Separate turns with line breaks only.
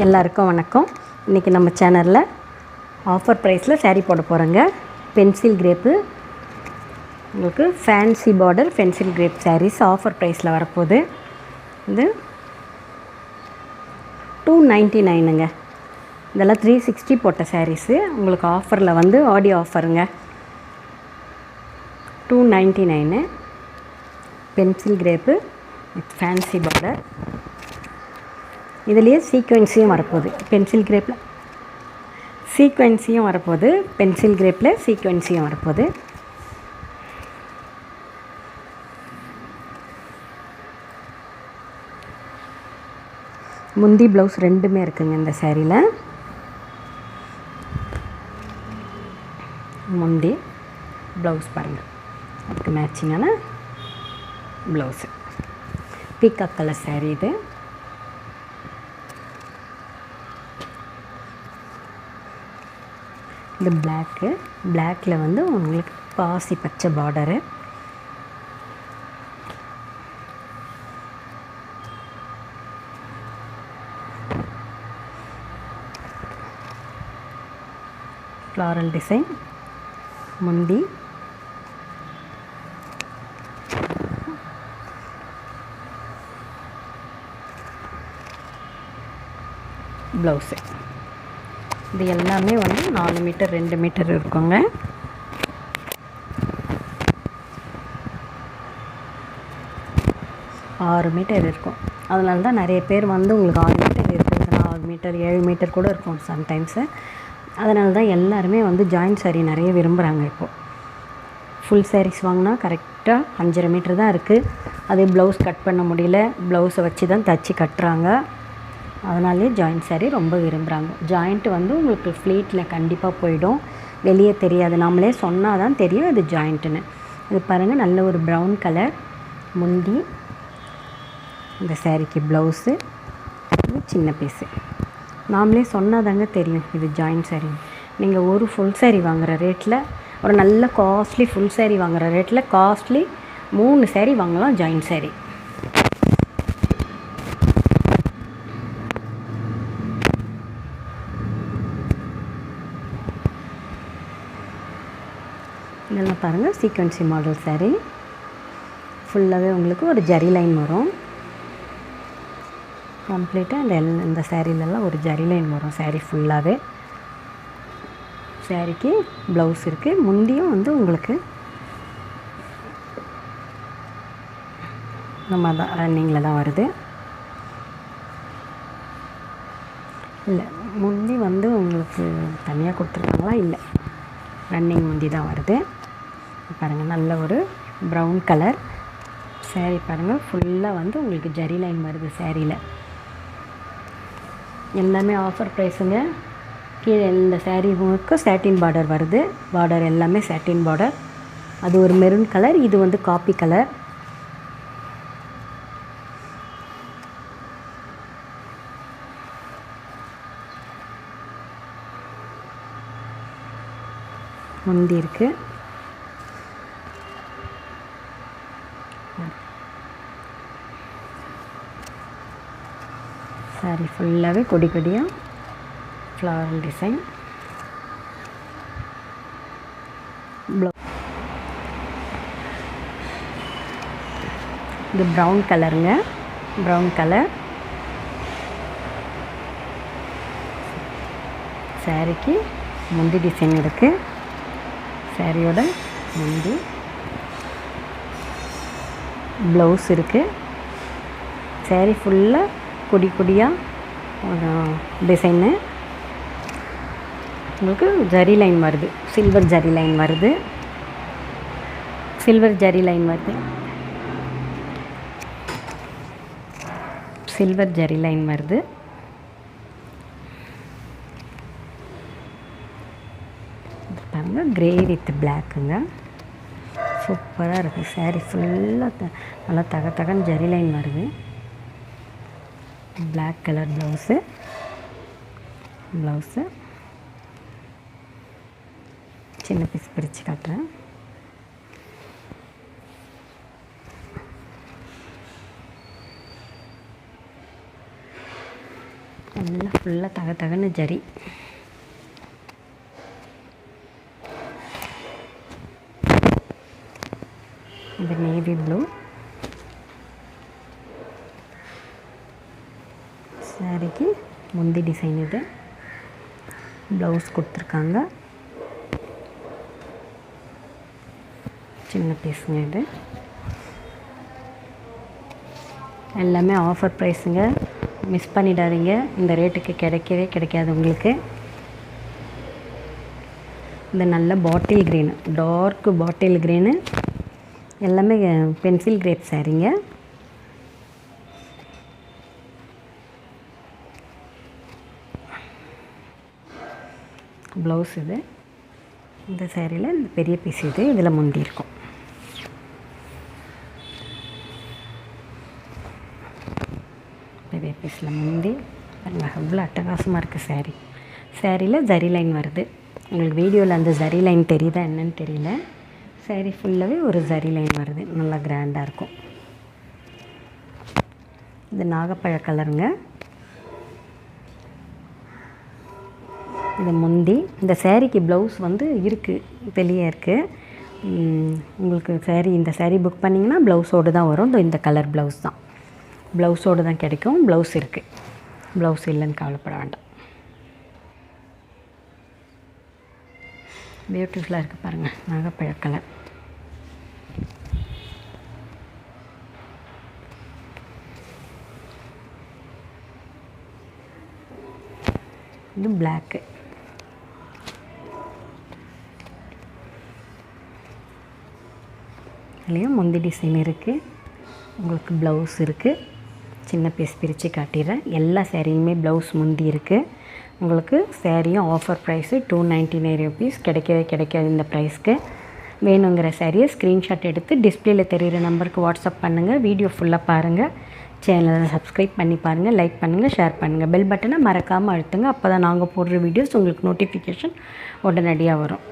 எல்லாருக்கும் வணக்கம். இன்றைக்கி நம்ம சேனலில் ஆஃபர் ப்ரைஸில் சாரீ போட போகிறோங்க. பென்சில் கிரேப்பு உங்களுக்கு fancy border pencil crepe saris offer ப்ரைஸில் வரப்போகுது. இது 299ங்க. இதெல்லாம் 360 போட்ட சாரீஸு. உங்களுக்கு ஆஃபரில் வந்து ஆடி ஆஃபருங்க. 299 பென்சில் கிரேப்பு ஃபேன்சி பார்டர். இதுலேயே சீக்வென்ஸியும் வரப்போகுது. பென்சில் கிரேப்பில் சீக்வென்ஸியும் வரப்போகுது. பென்சில் கிரேப்பில் சீக்வென்ஸியும் வரப்போகுது. முந்தி ப்ளவுஸ் ரெண்டுமே இருக்குங்க இந்த சாரியில். முந்தி ப்ளவுஸ் பாருங்கள், அதுக்கு மேட்சிங்கான ப்ளவுஸு. பீகாக் கலர் சாரீ இது. இந்த பிளாக்கில் வந்து உங்களுக்கு பாசி பச்சை பார்டரு. Floral design. முந்தி ப்ளவுஸு. இது எல்லாமே வந்து 4 மீட்டர் 2 மீட்டர் இருக்குங்க. ஆறு மீட்டர் இருக்கும். அதனால தான் நிறைய பேர் வந்து உங்களுக்கு 6 மீட்டர் இருக்குது, 4 மீட்டர் 7 மீட்டர் கூட இருக்கும் சம்டைம்ஸு. அதனால தான் எல்லாருமே வந்து ஜாயின்ட் சாரீ நிறைய விரும்புகிறாங்க. இப்போது ஃபுல் சாரீஸ் வாங்கினா கரெக்டாக 5.5 மீட்டர் தான் இருக்குது. அதே ப்ளவுஸ் கட் பண்ண முடியல, ப்ளவுஸை வச்சு தான் தச்சு கட்டுறாங்க. அதனாலே ஜாயிண்ட் சாரீ ரொம்ப விரும்புகிறாங்க. ஜாயிண்ட்டு வந்து உங்களுக்கு ஃப்ளீட்டில் கண்டிப்பாக போயிடும், வெளியே தெரியாது. நம்மளே சொன்னால் தான் தெரியும் இது ஜாயிண்ட்டுன்னு. இது பாருங்கள், நல்ல ஒரு ப்ரௌன் கலர் முந்தி. இந்த சாரீக்கு ப்ளவுஸு. இது சின்ன பீஸு. நாமளே சொன்னால் தாங்க தெரியும் இது ஜாயிண்ட் சாரீ. நீங்கள் ஒரு ஃபுல் சாரீ வாங்குகிற ரேட்டில், ஒரு நல்ல காஸ்ட்லி ஃபுல் சாரீ வாங்குகிற ரேட்டில் காஸ்ட்லி 3 சாரீ வாங்கலாம் ஜாயிண்ட் சாரீ. இதெல்லாம் பாருங்கள், சீக்வென்சி மாடல் சாரீ. ஃபுல்லாகவே உங்களுக்கு ஒரு ஜரி லைன் வரும் கம்ப்ளீட்டாக. இந்த சாரீலெல்லாம் ஒரு ஜரி லைன் வரும் சாரீ ஃபுல்லாகவே. சாரீக்கு ப்ளவுஸ் இருக்குது. முந்தியும் வந்து உங்களுக்கு நம்ம தான் ரன்னிங்கில் தான் வருது. இல்லை, முந்தி வந்து உங்களுக்கு தனியாக கொடுத்துருக்காங்களா? இல்லை, ரன்னிங் முந்தி தான் வருது. பாருங்கள், நல்ல ஒரு ப்ரௌன் கலர் சாரீ. பாருங்கள், ஃபுல்லாக வந்து உங்களுக்கு ஜரி லைன் வருது சாரியில். எல்லாமே ஆஃபர் ப்ரைஸுங்க. கீழே இந்த சாரீக்கு சாட்டின் பார்டர் வருது. பார்டர் எல்லாமே சாட்டின் பார்டர். அது ஒரு மெரூன் கலர், இது வந்து காப்பி கலர். முந்தி இருக்குது. சாரி ஃபுல்லாகவே கொடி கொடியாக ஃப்ளாரல் டிசைன். இது ப்ரௌன் கலருங்க, ப்ரௌன் கலர். சாரிக்கு முந்தி டிசைன் இருக்குது. சாரியோட முந்தி ப்ளவுஸ் இருக்குது. சாரி ஃபுல்லாக கொடி கொடியாக டிசைனு. உங்களுக்கு ஜரி லைன் வருது, சில்வர் ஜரி லைன் வருது. சில்வர் ஜரி லைன் வருது. சில்வர் ஜரி லைன் வருது. பாருங்கள், க்ரே வித் பிளாக்குங்க. சூப்பராக இருக்குது சாரீ. ஃபுல்லாக நல்லா தகன்னு ஜரி லைன் வருது. Black colour blouse. சின்ன பீஸ் பிரித்து காட்டுறேன். நல்லா ஃபுல்லாக தகன்னு ஜரி. இது நேவி ப்ளூ. சாரிக்கு முந்தி டிசைன் இது. ப்ளவுஸ் கொடுத்துருக்காங்க. சின்ன பீஸுங்க இது. எல்லாமே ஆஃபர் ப்ரைஸுங்க, மிஸ் பண்ணிடாதீங்க. இந்த ரேட்டுக்கு கிடைக்கவே கிடைக்காது உங்களுக்கு. இந்த நல்ல bottle green, dark bottle green, எல்லாமே பென்சில் கிரேப் சாரீங்க. ப்ளவுஸ் இது. இந்த சாரியில் இந்த பெரிய பீஸ் இது, இதில் முந்தி இருக்கும். பெரிய பீஸில் முந்தி எவ்வளோ அட்டகாசமாக இருக்குது சாரீ. சாரியில் ஜரி லைன் வருது. உங்களுக்கு வீடியோவில் அந்த ஜரி லைன் தெரியுதா என்னன்னு தெரியல. சாரீ ஃபுல்லாகவே ஒரு ஜரி லைன் வருது, நல்லா கிராண்டாக இருக்கும். இது நாகப்பழ கலருங்க. இது முந்தி. இந்த சாரீக்கு ப்ளவுஸ் வந்து இருக்குது, வெளியே இருக்குது. உங்களுக்கு சாரீ, இந்த சாரீ புக் பண்ணிங்கன்னா ப்ளவுஸோடு தான் வரும். இந்த கலர் ப்ளவுஸ் தான், ப்ளவுஸோடு தான் கிடைக்கும். ப்ளவுஸ் இருக்குது, ப்ளவுஸ் இல்லைன்னு கவலைப்பட வேண்டாம். பியூட்டிஃபுல்லாக இருக்குது பாருங்கள், நாகப்பழ கலர். இது பிளாக்கு. இதுலேயும் முந்தி டிசைன் இருக்குது. உங்களுக்கு ப்ளவுஸ் இருக்குது. சின்ன பீஸ் பிரித்து காட்டிடுறேன். எல்லா சேரீயுமே ப்ளவுஸ் முந்தி இருக்குது. உங்களுக்கு சேரீயும் ஆஃபர் ப்ரைஸு 299 rupees. கிடைக்கவே கிடைக்காது இந்த ப்ரைஸ்க்கு. வேணுங்கிற சேரீயை ஸ்க்ரீன்ஷாட் எடுத்து டிஸ்பிளேயில் தெரிகிற நம்பருக்கு வாட்ஸ்அப் பண்ணுங்கள். வீடியோ ஃபுல்லாக பாருங்கள். சேனலை சப்ஸ்கிரைப் பண்ணி பாருங்கள், லைக் பண்ணுங்கள், ஷேர் பண்ணுங்கள். பெல் பட்டனை மறக்காமல் அழுத்துங்க. அப்போ தான் நாங்கள் போடுற வீடியோஸ் உங்களுக்கு நோட்டிஃபிகேஷன் உடனடியாக வரும்.